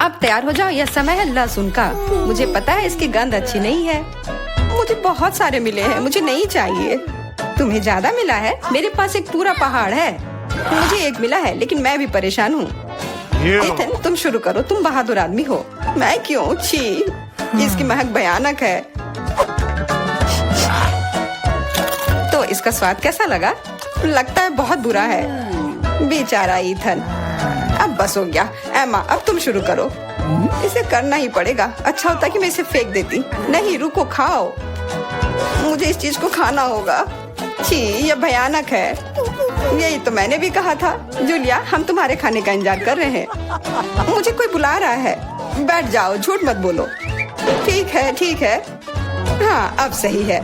अब तैयार हो जाओ, यह समय है लहसुन का। मुझे पता है इसकी गंध अच्छी नहीं है। मुझे बहुत सारे मिले हैं, मुझे नहीं चाहिए। तुम्हें ज्यादा मिला है? मेरे पास एक पूरा पहाड़ है। मुझे एक मिला है, लेकिन मैं भी परेशान हूँ। इथन, तुम शुरू करो, तुम बहादुर आदमी हो। मैं क्यों? छी, इसकी महक भयानक है। तो इसका स्वाद कैसा लगा? लगता है बहुत बुरा है। बेचारा इथन। अब बस हो गया। एमा, अब तुम शुरू करो। इसे करना ही पड़ेगा। अच्छा होता कि मैं इसे फेंक देती। नहीं, रुको, खाओ। मुझे इस चीज को खाना होगा। छी, यह भयानक है। यही तो मैंने भी कहा था। जूलिया, हम तुम्हारे खाने का इंतजार कर रहे हैं। मुझे कोई बुला रहा है। बैठ जाओ, झूठ मत बोलो। ठीक है, ठीक है। हाँ, अब सही है।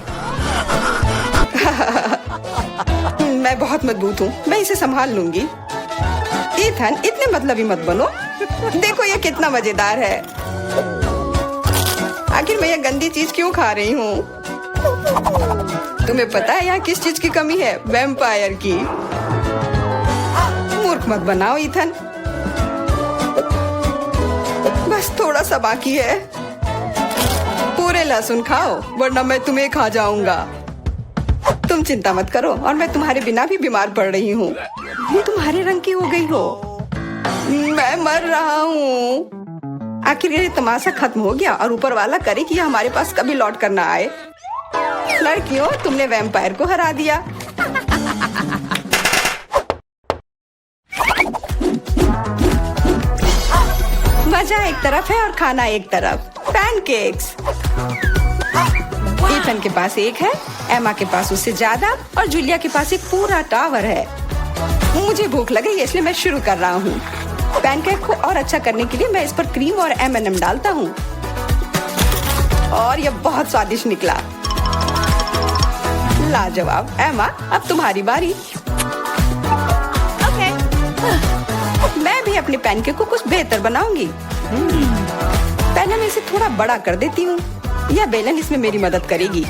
मैं बहुत मजबूत हूँ, मैं इसे संभाल लूंगी। इथन, इतने मतलबी मत बनो। देखो ये कितना मजेदार है। आखिर मैं ये गंदी चीज क्यों खा रही हूँ? तुम्हें पता है यहाँ किस चीज की कमी है? वैम्पायर की। मूर्ख मत बनाओ इथन। बस थोड़ा सा बाकी है। पूरे लहसुन खाओ, वरना मैं तुम्हें खा जाऊंगा। तुम चिंता मत करो, और मैं तुम्हारे बिना भी बीमार पड़ रही हूँ। तुम्हारे रंग की हो गई हो। मैं मर रहा हूँ। आखिर ये तमाशा खत्म हो गया, और ऊपर वाला करे कि यह हमारे पास कभी लौट कर ना आए। लड़कियों, तुमने वैम्पायर को हरा दिया। मजा एक तरफ है और खाना एक तरफ। पैनकेक्स। इथन के पास एक है, एमा के पास उससे ज्यादा, और जूलिया के पास एक पूरा टावर है। मुझे भूख लगी है, इसलिए मैं शुरू कर रहा हूँ। पैनकेक को और अच्छा करने के लिए मैं इस पर क्रीम और M&M डालता हूँ, और यह बहुत स्वादिष्ट निकला। लाजवाब। एमा, अब तुम्हारी बारी। ओके। मैं भी अपने पैनकेक को कुछ बेहतर बनाऊंगी। पहले मैं इसे थोड़ा बड़ा कर देती हूँ। यह बेलन इसमें मेरी मदद करेगी।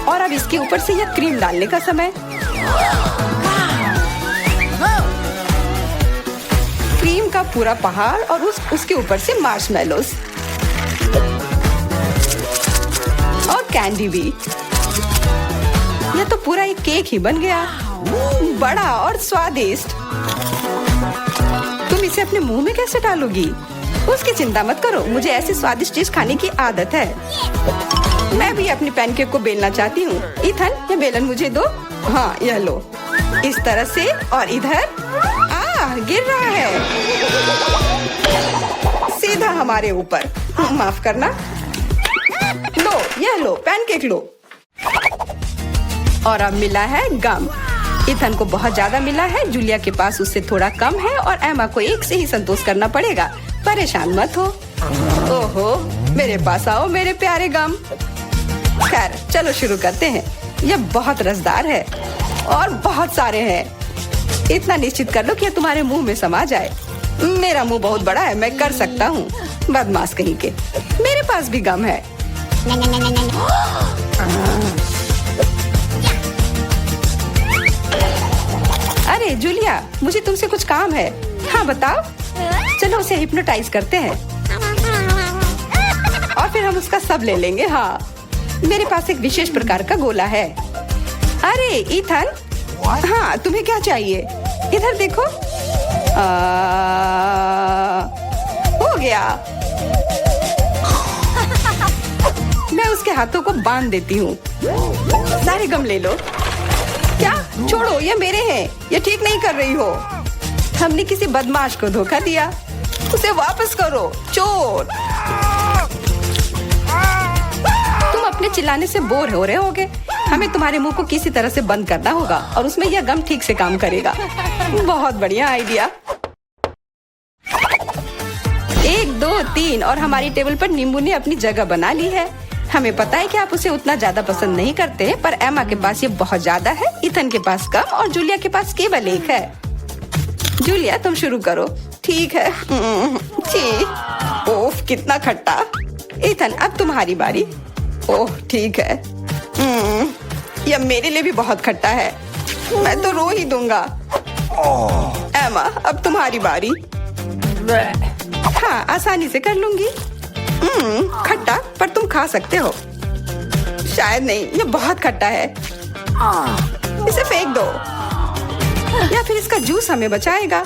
और अब इसके ऊपर से यह क्रीम डालने का समय। क्रीम का पूरा पहाड़, और उसके ऊपर से मार्शमेलोस और कैंडी भी। यह तो पूरा एक केक ही बन गया, बड़ा और स्वादिष्ट। तुम इसे अपने मुंह में कैसे डालोगी? उसकी चिंता मत करो, मुझे ऐसी स्वादिष्ट चीज खाने की आदत है। मैं भी अपनी पैनकेक को बेलना चाहती हूँ। इथन, ये बेलन मुझे दो। हाँ, यह लो। इस तरह से, और इधर। गिर रहा है सीधा हमारे ऊपर। माफ करना। लो, यह लो, पैनकेक लो। और अब मिला है गम। इथन को बहुत ज्यादा मिला है, जूलिया के पास उससे थोड़ा कम है, और एमा को एक से ही संतोष करना पड़ेगा। परेशान मत हो। ओहो, मेरे पास आओ मेरे प्यारे गम। खैर, चलो शुरू करते हैं। यह बहुत रसदार है, और बहुत सारे हैं। इतना निश्चित कर लो कि यह तुम्हारे मुंह में समा जाए। मेरा मुंह बहुत बड़ा है, मैं कर सकता हूँ। बदमाश कहीं के। मेरे पास भी गम है। अरे जूलिया, मुझे तुमसे कुछ काम है। हाँ, बताओ। चलो उसे हिप्नोटाइज करते हैं, और फिर हम उसका सब ले लेंगे। हाँ, मेरे पास एक विशेष प्रकार का गोला है। अरे इथन, हाँ, तुम्हें क्या चाहिए? इधर देखो। हो गया। मैं उसके हाथों को बांध देती हूँ। सारे गम ले लो। क्या? छोड़ो, ये मेरे हैं। ये ठीक नहीं कर रही हो। हमने किसी बदमाश को धोखा दिया। उसे वापस करो, चोर। तुम अपने चिल्लाने से बोर हो रहे होगे। हमें तुम्हारे मुंह को किसी तरह से बंद करना होगा, और उसमें यह गम ठीक से काम करेगा। बहुत बढ़िया आइडिया। 1, 2, 3, और हमारी टेबल पर नींबू ने अपनी जगह बना ली है। हमें पता है कि आप उसे उतना ज्यादा पसंद नहीं करते, पर एमा के पास ये बहुत ज्यादा है, इथन के पास कम, और जूलिया के पास केवल एक है। जूलिया, तुम शुरू करो। ठीक है। ओह, कितना खट्टा। इथन, अब तुम्हारी बारी। ओह, ठीक है। यह मेरे लिए भी बहुत खट्टा है। मैं तो रो ही दूंगा। एमा, अब तुम्हारी बारी। हाँ, आसानी से कर लूंगी। खट्टा, पर तुम खा सकते हो। शायद नहीं, ये बहुत खट्टा है। इसे फेंक दो, या फिर इसका जूस हमें बचाएगा।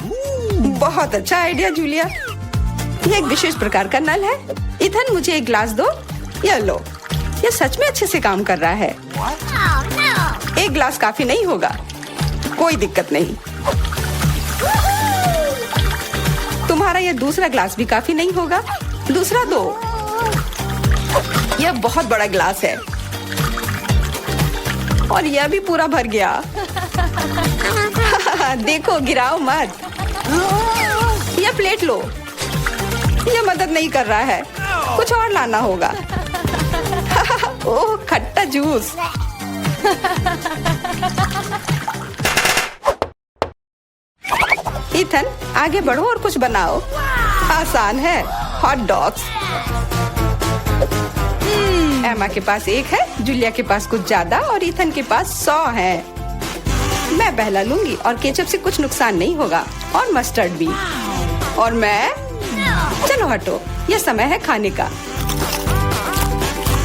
बहुत अच्छा आइडिया जूलिया। ये एक विशेष प्रकार का नल है। इथन, मुझे एक ग्लास दो। ये लो, ये सच में अच्छे से काम कर रहा है। एक ग्लास काफी नहीं होगा, कोई दिक्कत नहीं। तुम्हारा ये दूसरा ग्लास भी काफी नहीं होगा, दूसरा दो। यह बहुत बड़ा ग्लास है और यह भी पूरा भर गया। देखो, गिराओ मत। यह प्लेट लो। यह मदद नहीं कर रहा है, कुछ और लाना होगा। ओह, खट्टा जूस। इथन, आगे बढ़ो और कुछ बनाओ। आसान है, हॉट डॉग्स। एमा के पास एक है, जूलिया के पास कुछ ज्यादा और इथन के पास 100 है। मैं पहला लूंगी और केचप से कुछ नुकसान नहीं होगा, और मस्टर्ड भी। और मैं, चलो हटो, यह समय है खाने का।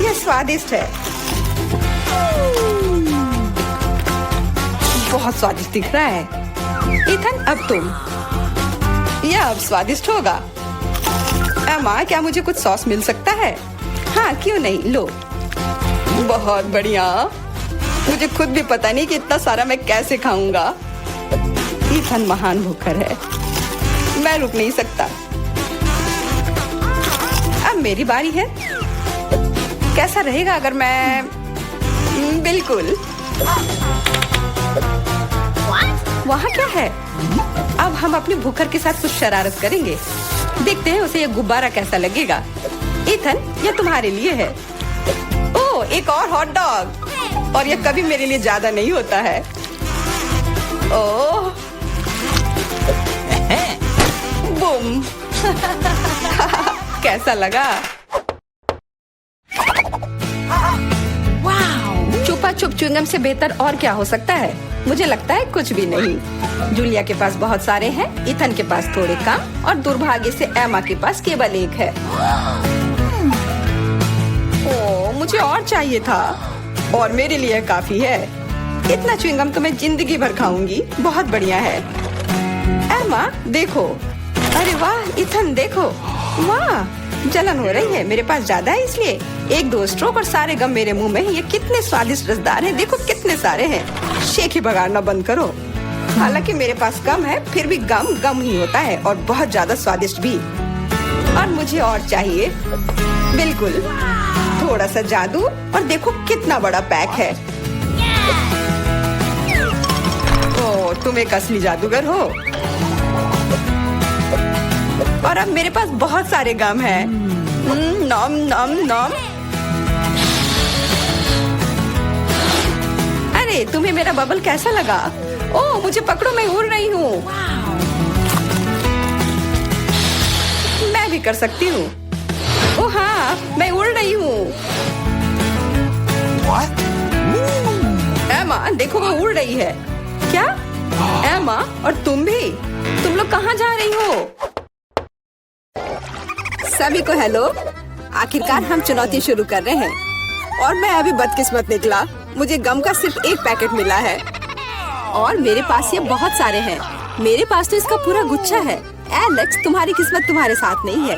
यह स्वादिष्ट है, बहुत स्वादिष्ट दिख रहा है। इथन, अब तुम। यह अब स्वादिष्ट होगा। एमा, क्या मुझे कुछ सॉस मिल सकता है? हाँ, क्यों नहीं, लो। बहुत बढ़िया। मुझे खुद भी पता नहीं कि इतना सारा मैं कैसे खाऊंगा। इथन महान भूखर है, मैं रुक नहीं सकता। अब मेरी बारी है। कैसा रहेगा अगर मैं, बिल्कुल। वहाँ क्या है? अब हम अपने भूखर के साथ कुछ शरारत करेंगे। देखते हैं उसे ये गुब्बारा कैसा लगेगा। इथन, ये तुम्हारे लिए है। ओह, एक और हॉट डॉग। और ये कभी मेरे लिए ज्यादा नहीं होता है। ओह, बूम। कैसा लगा? छुपा छुप च्युइंगम से बेहतर और क्या हो सकता है? मुझे लगता है कुछ भी नहीं। जूलिया के पास बहुत सारे हैं, इथन के पास थोड़े कम, और दुर्भाग्य से एमा के पास केवल एक है। ओह, मुझे और चाहिए था, और मेरे लिए काफी है। इतना च्युइंगम तो मैं जिंदगी भर खाऊंगी। बहुत बढ़िया है। एमा, देखो। अरे वाह, इथन देखो। वाह, जलन हो रही है। मेरे पास ज्यादा है, इसलिए 1-2 स्ट्रोक और सारे गम मेरे मुंह में। ये कितने स्वादिष्ट रसदार हैं। देखो कितने सारे हैं। शेख ही बगाड़ना बंद करो। हालांकि मेरे पास कम है, फिर भी गम गम ही होता है, और बहुत ज्यादा स्वादिष्ट भी। और मुझे और चाहिए। बिल्कुल, थोड़ा सा जादू, और देखो कितना बड़ा पैक है। ओह, तुम एक असली जादूगर हो। और अब मेरे पास बहुत सारे गम हैं। नॉम नॉम नॉम। अरे, तुम्हें मेरा बबल कैसा लगा? ओह, मुझे पकड़ो, मैं उड़ रही हूँ। मैं भी कर सकती हूँ। ओह हाँ, मैं उड़ रही हूँ। एमा, देखो वो उड़ रही है। क्या? एमा, और तुम भी? तुम लोग कहाँ जा रही हो? सभी को हेलो। आखिरकार हम चुनौती शुरू कर रहे हैं, और मैं अभी बदकिस्मत निकला। मुझे गम का सिर्फ एक पैकेट मिला है, और मेरे पास ये बहुत सारे हैं। मेरे पास तो इसका पूरा गुच्छा है। एलेक्स, तुम्हारी किस्मत तुम्हारे साथ नहीं है,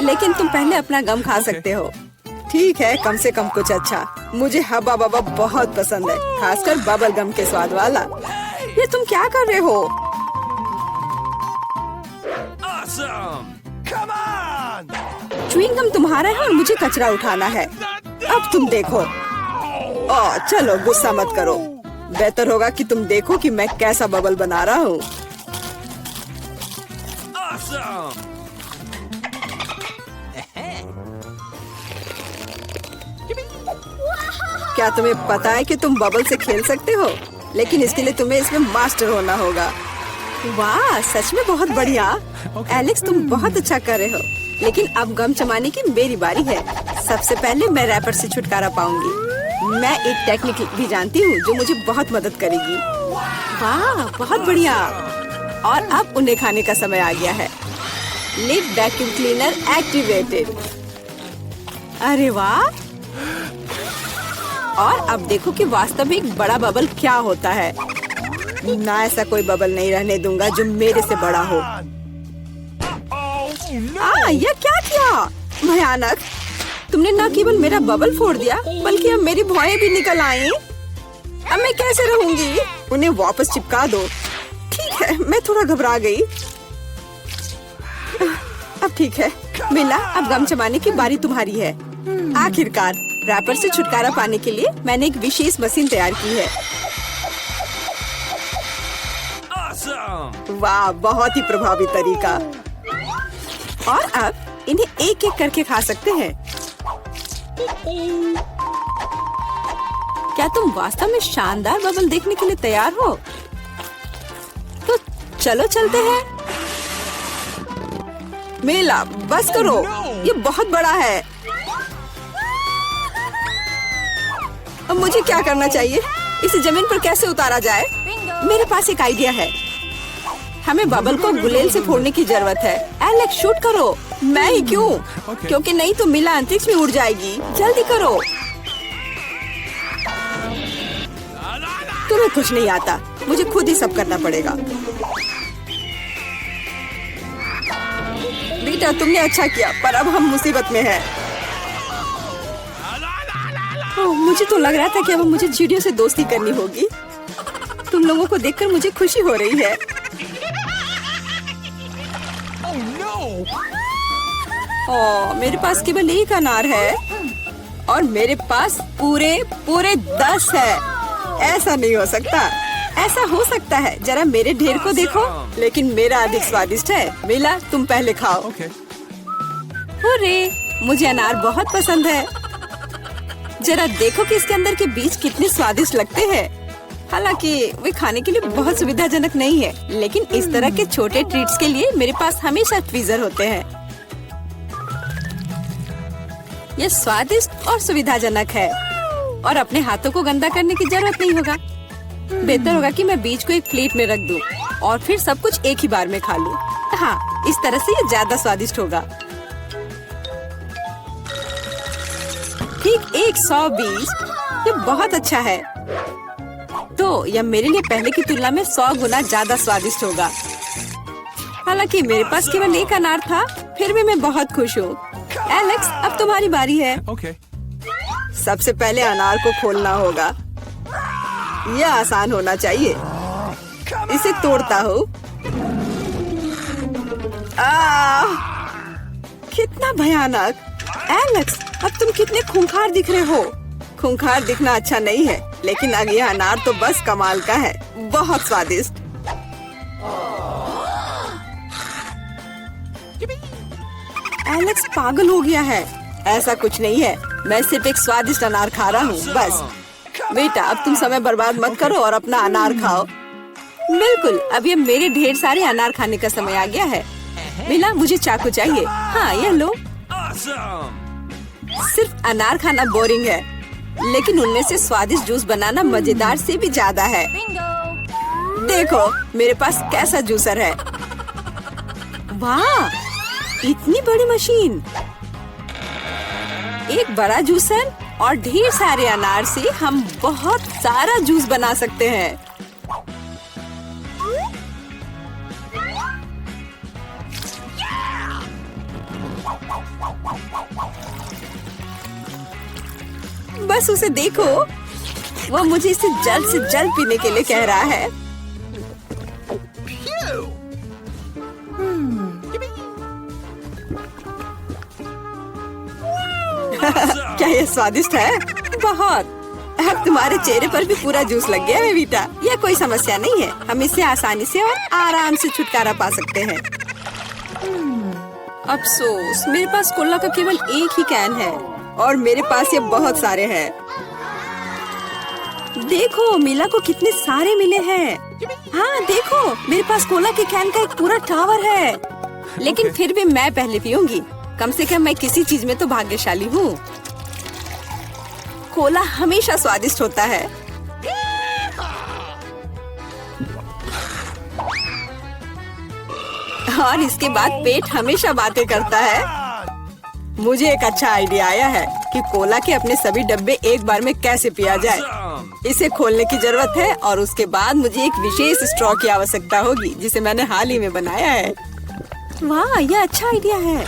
लेकिन तुम पहले अपना गम खा सकते हो। ठीक है, कम से कम कुछ अच्छा। मुझे हब्बा बब्बा बहुत पसंद है, खासकर बबल गम के स्वाद वाला। ये तुम क्या कर रहे हो? च्युइंग गम तुम्हारा है और मुझे कचरा उठाना है। अब तुम देखो। ओह, चलो गुस्सा मत करो। बेहतर होगा कि तुम देखो कि मैं कैसा बबल बना रहा हूँ। क्या तुम्हें पता है कि तुम बबल से खेल सकते हो? लेकिन इसके लिए तुम्हें इसमें मास्टर होना होगा। वाह, सच में बहुत बढ़िया। एलेक्स, तुम बहुत अच्छा कर रहे हो। लेकिन अब गम चबाने की मेरी बारी है। सबसे पहले मैं रैपर से छुटकारा पाऊंगी। मैं एक टेक्निक भी जानती हूँ जो मुझे बहुत मदद करेगी। वाह, बहुत बढ़िया। और अब उन्हें खाने का समय आ गया है। Lid vacuum cleaner activated. अरे वाह! और अब देखो कि वास्तविक बड़ा बबल क्या होता है। ना, ऐसा कोई बबल नहीं रहने दूंगा जो मेरे से बड़ा हो। यह क्या किया? भयानक! तुमने न केवल मेरा बबल फोड़ दिया बल्कि अब मेरी भौएं भी निकल आई। अब मैं कैसे रहूंगी? उन्हें वापस चिपका दो। ठीक है, मैं थोड़ा घबरा गई। अब ठीक है मिला, अब गम जमाने की बारी तुम्हारी है। आखिरकार रैपर से छुटकारा पाने के लिए मैंने एक विशेष मशीन तैयार की है। वाह, बहुत ही प्रभावी तरीका। और अब इन्हें एक एक करके खा सकते हैं। क्या तुम वास्तव में शानदार बबल देखने के लिए तैयार हो? तो चलो चलते हैं। मेला, बस करो, ये बहुत बड़ा है। अब मुझे क्या करना चाहिए? इसे जमीन पर कैसे उतारा जाए? मेरे पास एक आइडिया है। हमें बबल को गुलेल से फोड़ने की जरूरत है। एलेक्स, शूट करो। मैं ही क्यों? क्योंकि नहीं तो मिला अंतरिक्ष में उड़ जाएगी। जल्दी करो। तुम्हें कुछ नहीं आता, मुझे खुद ही सब करना पड़ेगा। बेटा, तुमने अच्छा किया, पर अब हम मुसीबत में हैं। मुझे तो लग रहा था कि अब मुझे चिड़ियों से दोस्ती करनी होगी। तुम लोगों को देखकर मुझे खुशी हो रही है। मेरे पास केवल एक अनार है और मेरे पास पूरे 10 है। ऐसा नहीं हो सकता। ऐसा हो सकता है, जरा मेरे ढेर को देखो, लेकिन मेरा अधिक स्वादिष्ट है। मिला, तुम पहले खाओ। अरे, मुझे अनार बहुत पसंद है। जरा देखो कि इसके अंदर के बीज कितने स्वादिष्ट लगते हैं। हालांकि वे खाने के लिए बहुत सुविधाजनक नहीं है, लेकिन इस तरह के छोटे ट्रीट्स के लिए मेरे पास हमेशा ट्वीजर होते हैं। यह स्वादिष्ट और सुविधाजनक है और अपने हाथों को गंदा करने की जरूरत नहीं होगा। बेहतर होगा कि मैं बीज को एक प्लेट में रख दूं और फिर सब कुछ एक ही बार में खा लूं। हाँ, इस तरह से ये ज्यादा स्वादिष्ट होगा। ठीक 120, ये बहुत अच्छा है। तो यह मेरे लिए पहले की तुलना में 100 गुना ज्यादा स्वादिष्ट होगा। हालांकि मेरे पास केवल एक अनार था, फिर भी मैं बहुत खुश हूँ। एलेक्स, अब तुम्हारी बारी है। सबसे पहले अनार को खोलना होगा। यह आसान होना चाहिए। इसे तोड़ता हूँ। कितना भयानक! एलेक्स, अब तुम कितने खूंखार दिख रहे हो। खूंखार दिखना अच्छा नहीं है, लेकिन अब यह अनार तो बस कमाल का है। बहुत स्वादिष्ट। एलेक्स पागल हो गया है। ऐसा कुछ नहीं है, मैं सिर्फ एक स्वादिष्ट अनार खा रहा हूँ, बस। बेटा, अब तुम समय बर्बाद मत करो और अपना अनार खाओ। बिल्कुल, अब ये मेरे ढेर सारे अनार खाने का समय आ गया है। मिला, मुझे चाकू चाहिए। हाँ, यह लो। सिर्फ अनार खाना बोरिंग है, लेकिन उनमें से स्वादिष्ट जूस बनाना मजेदार से भी ज्यादा है। देखो मेरे पास कैसा जूसर है। वाह, इतनी बड़ी मशीन! एक बड़ा जूसर और ढेर सारे अनार से हम बहुत सारा जूस बना सकते हैं। बस उसे देखो, वो मुझे इसे जल्द से जल्द पीने के लिए कह रहा है। क्या ये स्वादिष्ट है? बहुत। अब तुम्हारे चेहरे पर भी पूरा जूस लग गया है बेटा। यह कोई समस्या नहीं है, हम इससे आसानी से और आराम से छुटकारा पा सकते हैं। अफसोस, मेरे पास कोला का केवल एक ही कैन है और मेरे पास ये बहुत सारे हैं। देखो मिला को कितने सारे मिले हैं। हाँ देखो, मेरे पास कोला के कैन का एक पूरा टावर है। लेकिन फिर भी मैं पहले पीऊंगी। कम से कम मैं किसी चीज में तो भाग्यशाली हूँ। कोला हमेशा स्वादिष्ट होता है। और इसके बाद पेट हमेशा बातें करता है। मुझे एक अच्छा आइडिया आया है कि कोला के अपने सभी डब्बे एक बार में कैसे पिया जाए। इसे खोलने की जरूरत है और उसके बाद मुझे एक विशेष स्ट्रॉ की आवश्यकता होगी जिसे मैंने हाल ही में बनाया है। वाह, यह अच्छा आइडिया है।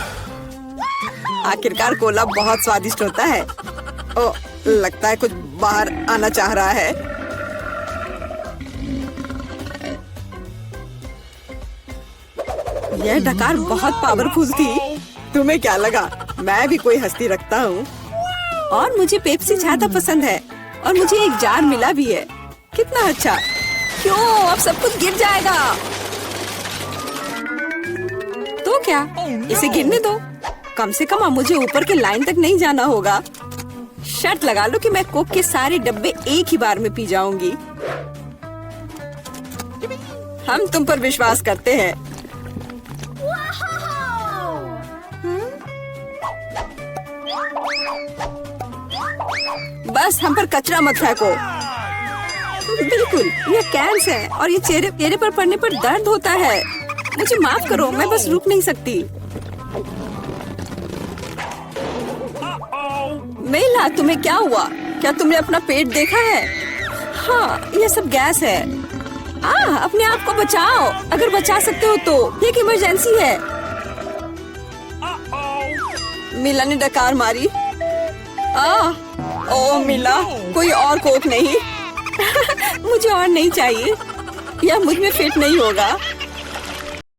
आखिरकार कोला बहुत स्वादिष्ट होता है। ओ, लगता है कुछ बाहर आना चाह रहा है। यह डकार बहुत पावरफुल थी। तुम्हें क्या लगा मैं भी कोई हस्ती रखता हूँ? और मुझे पेप्सी ज्यादा पसंद है और मुझे एक जार मिला भी है। कितना अच्छा। क्यों, अब सब कुछ गिर जाएगा। तो क्या, इसे गिरने दो। कम से कम अब मुझे ऊपर के लाइन तक नहीं जाना होगा। शर्त लगा लो कि मैं कोक के सारे डब्बे एक ही बार में पी जाऊंगी। हम तुम पर विश्वास करते हैं। बस हम पर कचरा मत फेंको। बिल्कुल, ये कैंस है और ये चेहरे पर पड़ने पर दर्द होता है। मुझे माफ करो, मैं बस रुक नहीं सकती। मेला, तुम्हें क्या हुआ? क्या तुमने अपना पेट देखा है? हाँ, ये सब गैस है। अपने आप को बचाओ, अगर बचा सकते हो तो। ये एक इमरजेंसी है। मिला ने डकार मारी। ओ मिला, कोई और कोक नहीं? मुझे और नहीं चाहिए, यह मुझ में फिट नहीं होगा।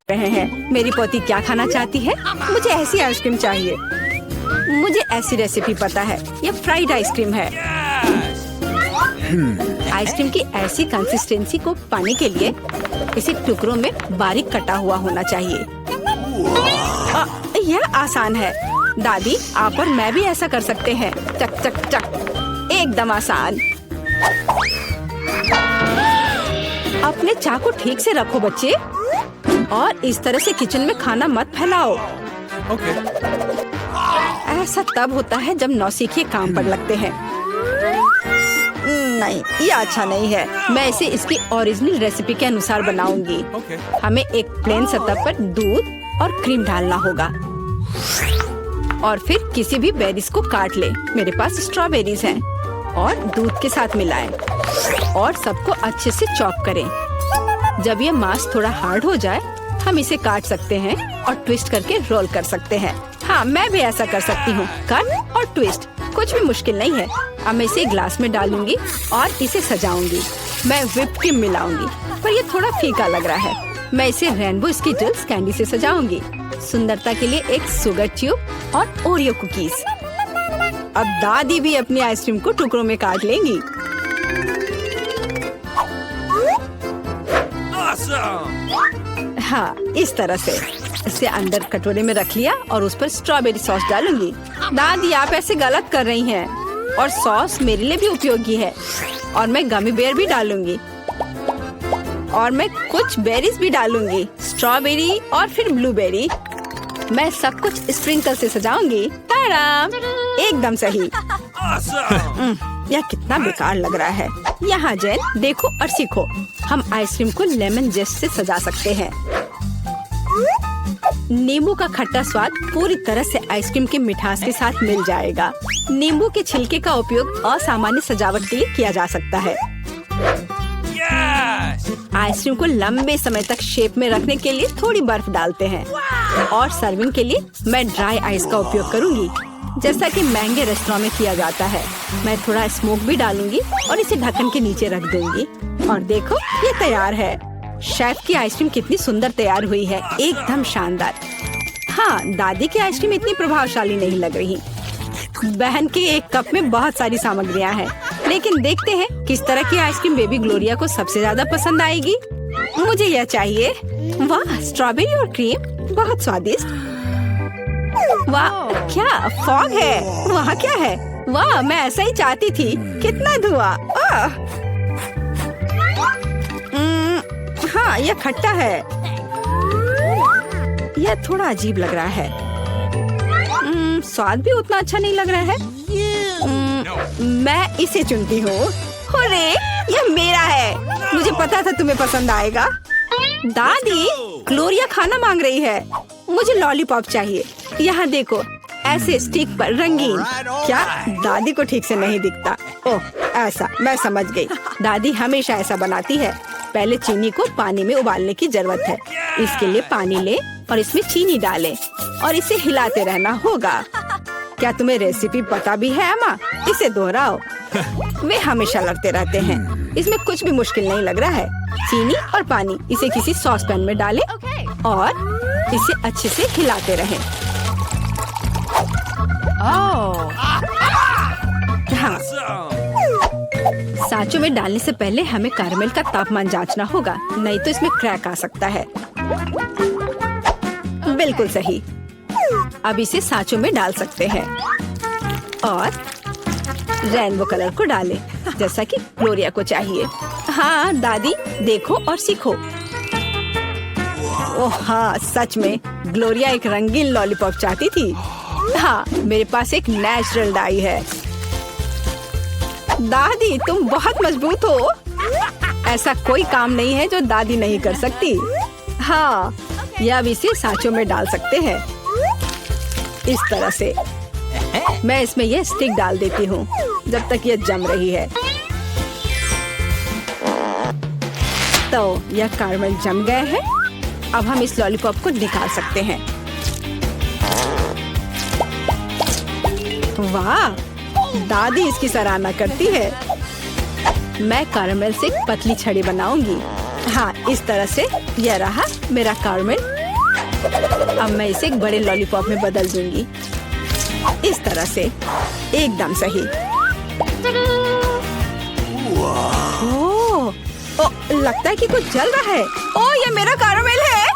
रहे हैं, मेरी पोती क्या खाना चाहती है? मुझे ऐसी आइसक्रीम चाहिए। मुझे ऐसी रेसिपी पता है, यह फ्राइड आइसक्रीम है। आइसक्रीम की ऐसी कंसिस्टेंसी को पाने के लिए इसे टुकड़ों में बारीक कटा हुआ होना चाहिए। यह आसान है दादी, आप और मैं भी ऐसा कर सकते हैं। चक चक चक, एकदम आसान। अपने चाकू ठीक से रखो बच्चे, और इस तरह से किचन में खाना मत फैलाओ। ऐसा तब होता है जब नौसिखिए काम पर लगते हैं। नहीं, ये अच्छा नहीं है। मैं इसे इसकी ओरिजिनल रेसिपी के अनुसार बनाऊंगी। हमें एक प्लेन सतह पर दूध और क्रीम डालना होगा और फिर किसी भी बेरीज को काट ले। मेरे पास स्ट्रॉबेरीज हैं और दूध के साथ मिलाएं और सबको अच्छे से चॉप करें। जब ये मांस थोड़ा हार्ड हो जाए, हम इसे काट सकते हैं और ट्विस्ट करके रोल कर सकते हैं। हाँ, मैं भी ऐसा कर सकती हूँ। कट और ट्विस्ट कुछ भी मुश्किल नहीं है। अब मैं इसे ग्लास में डालूंगी और इसे सजाऊंगी। मैं व्हिप क्रीम मिलाऊंगी, पर ये थोड़ा फीका लग रहा है। मैं इसे रेनबो स्किटल्स कैंडी से सजाऊंगी। सुंदरता के लिए एक शुगर ट्यूब और ओरियो कुकीज। अब दादी भी अपनी आइसक्रीम को टुकड़ों में काट लेंगी। हाँ, इस तरह से। इसे अंदर कटोरे में रख लिया और उस पर स्ट्रॉबेरी सॉस डालूंगी। दादी, आप ऐसे गलत कर रही हैं। और सॉस मेरे लिए भी उपयोगी है। और मैं गमी बेयर भी डालूंगी और मैं कुछ बेरीज भी डालूंगी, स्ट्रॉबेरी और फिर ब्लूबेरी। मैं सब कुछ स्प्रिंकल से सजाऊंगी। ताराम, एकदम सही। यह कितना बेकार लग रहा है। यहाँ जेन, देखो और सीखो। हम आइसक्रीम को लेमन जेस्ट से सजा सकते हैं। नींबू का खट्टा स्वाद पूरी तरह से आइसक्रीम की मिठास के साथ मिल जाएगा। नींबू के छिलके का उपयोग असामान्य सजावट के लिए किया जा सकता है। आइसक्रीम को लंबे समय तक शेप में रखने के लिए थोड़ी बर्फ डालते हैं और सर्विंग के लिए मैं ड्राई आइस का उपयोग करूंगी, जैसा कि महंगे रेस्टोरेंट में किया जाता है। मैं थोड़ा स्मोक भी डालूंगी और इसे ढक्कन के नीचे रख दूंगी। और देखो, ये तैयार है। शेफ की आइसक्रीम कितनी सुंदर तैयार हुई है, एकदम शानदार। हाँ, दादी की आइसक्रीम इतनी प्रभावशाली नहीं लग रही। बहन के एक कप में बहुत सारी सामग्रियाँ हैं, लेकिन देखते हैं किस तरह की आइसक्रीम बेबी ग्लोरिया को सबसे ज्यादा पसंद आएगी। मुझे यह चाहिए। वाह, स्ट्रॉबेरी और क्रीम, बहुत स्वादिष्ट। वाह, क्या फॉग है? वहाँ क्या है? वाह, मैं ऐसा ही चाहती थी। कितना धुआं। हाँ, यह खट्टा है। यह थोड़ा अजीब लग रहा है। स्वाद भी उतना अच्छा नहीं लग रहा है। मैं इसे चुनती हूँ। अरे, यह मेरा है। मुझे पता था तुम्हें पसंद आएगा। दादी, ग्लोरिया खाना मांग रही है। मुझे लॉलीपॉप चाहिए। यहाँ देखो, ऐसे स्टिक पर रंगीन। क्या दादी को ठीक से नहीं दिखता? ओह ऐसा, मैं समझ गई। दादी हमेशा ऐसा बनाती है। पहले चीनी को पानी में उबालने की जरूरत है। इसके लिए पानी ले और इसमें चीनी डालें और इसे हिलाते रहना होगा। क्या तुम्हें रेसिपी पता भी है अम्मा? इसे दोहराओ। वे हमेशा लड़ते रहते हैं। इसमें कुछ भी मुश्किल नहीं लग रहा है। चीनी और पानी, इसे किसी सॉस पैन में डालें और इसे अच्छे से हिलाते रहें। हाँ, सांचों में डालने से पहले हमें कैरमेल का तापमान जांचना होगा, नहीं तो इसमें क्रैक आ सकता है। बिल्कुल सही। अब इसे सांचों में डाल सकते हैं और रेनबो कलर को डालें, जैसा कि ग्लोरिया को चाहिए। हाँ दादी, देखो और सीखो। ओह हाँ, सच में ग्लोरिया एक रंगीन लॉलीपॉप चाहती थी। हाँ, मेरे पास एक नेचुरल डाई है। दादी तुम बहुत मजबूत हो। ऐसा कोई काम नहीं है जो दादी नहीं कर सकती। हाँ, या अब इसे सांचों में डाल सकते हैं इस तरह से। मैं इसमें यह स्टिक डाल देती हूँ जब तक यह जम रही है। तो यह कैरमेल जम गए हैं। अब हम इस लॉलीपॉप को निकाल सकते हैं। वाह, दादी इसकी सराहना करती है। मैं कैरमेल से एक पतली छड़ी बनाऊंगी। हाँ, इस तरह से। यह रहा मेरा कैरमेल। अब मैं इसे एक बड़े लॉलीपॉप में बदल दूंगी, इस तरह से। एकदम सही। ओह, लगता है कि कुछ जल रहा है। ओह, ये मेरा कैरमेल है।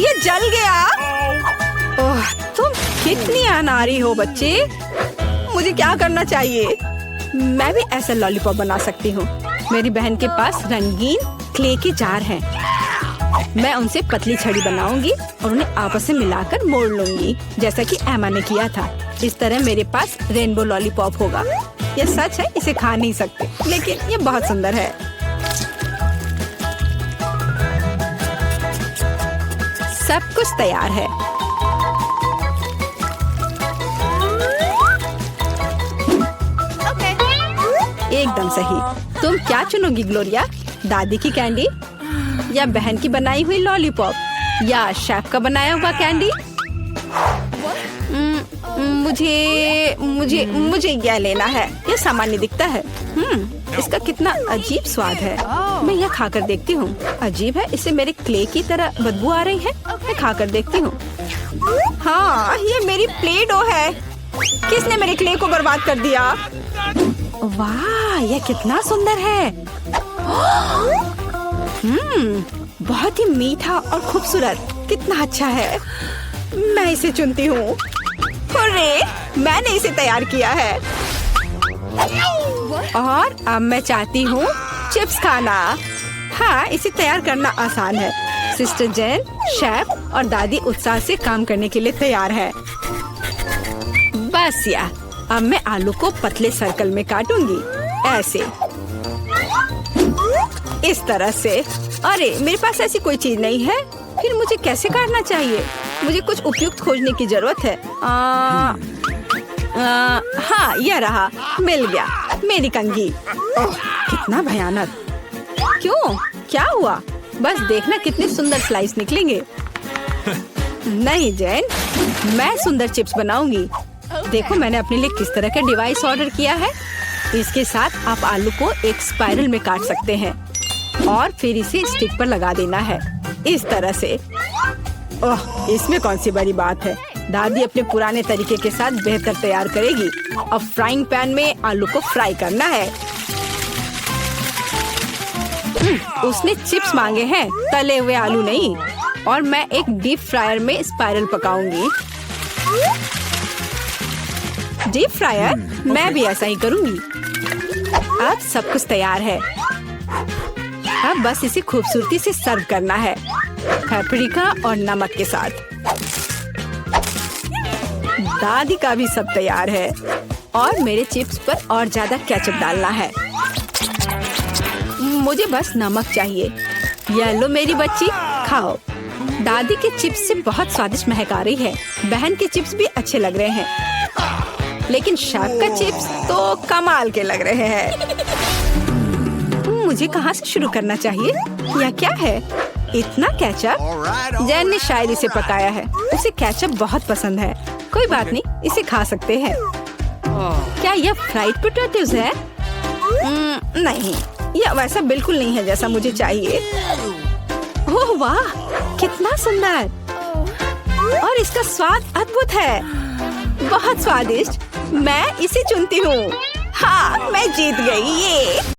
ये जल गया। ओह, तुम कितनी अनाड़ी हो बच्चे। मुझे क्या करना चाहिए? मैं भी ऐसा लॉलीपॉप बना सकती हूँ। मेरी बहन के पास रंगीन क्ले के जार हैं। मैं उनसे पतली छड़ी बनाऊंगी और उन्हें आपस में मिलाकर मोड़ लूंगी, जैसा कि एमा ने किया था। इस तरह मेरे पास रेनबो लॉलीपॉप होगा। यह सच है, इसे खा नहीं सकते, लेकिन यह बहुत सुंदर है। सब कुछ तैयार है। एकदम सही। तुम क्या चुनोगी ग्लोरिया? दादी की कैंडी या बहन की बनाई हुई लॉलीपॉप या शेफ का बनाया हुआ कैंडी? मुझे मुझे मुझे यह लेना है। यह सामान्य दिखता है। इसका कितना अजीब स्वाद है। मैं यह खाकर देखती हूँ। अजीब है, इसे मेरे क्ले की तरह बदबू आ रही है। मैं खाकर देखती हूँ। हाँ, ये मेरी प्ले डो है। किसने मेरे क्ले को बर्बाद कर दिया? वाह, यह कितना सुंदर है। बहुत ही मीठा और खूबसूरत। कितना अच्छा है। मैं इसे चुनती हूँ। हुर्रे, मैंने इसे तैयार किया है। और अब मैं चाहती हूँ चिप्स खाना। हाँ, इसे तैयार करना आसान है। सिस्टर जेन, शेफ और दादी उत्साह से काम करने के लिए तैयार है। बस या, अब मैं आलू को पतले सर्कल में काटूंगी, ऐसे, इस तरह से। अरे, मेरे पास ऐसी कोई चीज नहीं है। फिर मुझे कैसे काटना चाहिए? मुझे कुछ उपयुक्त खोजने की जरूरत है। हाँ, यह रहा, मिल गया। मेरी कंघी। ओह, कितना भयानक। क्यों? क्या हुआ? बस देखना कितने सुंदर स्लाइस निकलेंगे। नहीं जैन, मैं सुंदर चिप्स बनाऊंगी। देखो, मैंने अपने लिए किस तरह का डिवाइस ऑर्डर किया है। इसके साथ आप आलू को एक स्पाइरल में काट सकते हैं और फिर इसे स्टिक पर लगा देना है, इस तरह से। ओह, इसमें कौन सी बड़ी बात है। दादी अपने पुराने तरीके के साथ बेहतर तैयार करेगी। अब फ्राइंग पैन में आलू को फ्राई करना है। उसने चिप्स मांगे हैं, तले हुए आलू नहीं। और मैं एक डीप फ्रायर में स्पाइरल पकाऊंगी। Deep fryer? मैं भी ऐसा ही करूंगी। अब सब कुछ तैयार है। अब बस इसे खूबसूरती से सर्व करना है, पेपरिका और नमक के साथ। दादी का भी सब तैयार है और मेरे चिप्स पर और ज्यादा केचप डालना है। मुझे बस नमक चाहिए। ये लो मेरी बच्ची, खाओ। दादी के चिप्स से बहुत स्वादिष्ट महक आ रही है। बहन के चिप्स भी अच्छे लग रहे हैं, लेकिन शार्क का चिप्स तो कमाल के लग रहे हैं। मुझे कहाँ से शुरू करना चाहिए? यह क्या है? इतना केचप? जैन ने शायद इसे पकाया है। उसे केचप बहुत पसंद है। कोई बात नहीं, इसे खा सकते हैं। क्या यह फ्राइड पोटैटोज है? नहीं, यह वैसा बिल्कुल नहीं है जैसा मुझे चाहिए। ओह वाह, कितना सुंदर! और इसका स्वाद अद्भुत है, बहुत स्वादिष्ट। मैं इसे चुनती हूँ। हाँ, मैं जीत गई। ये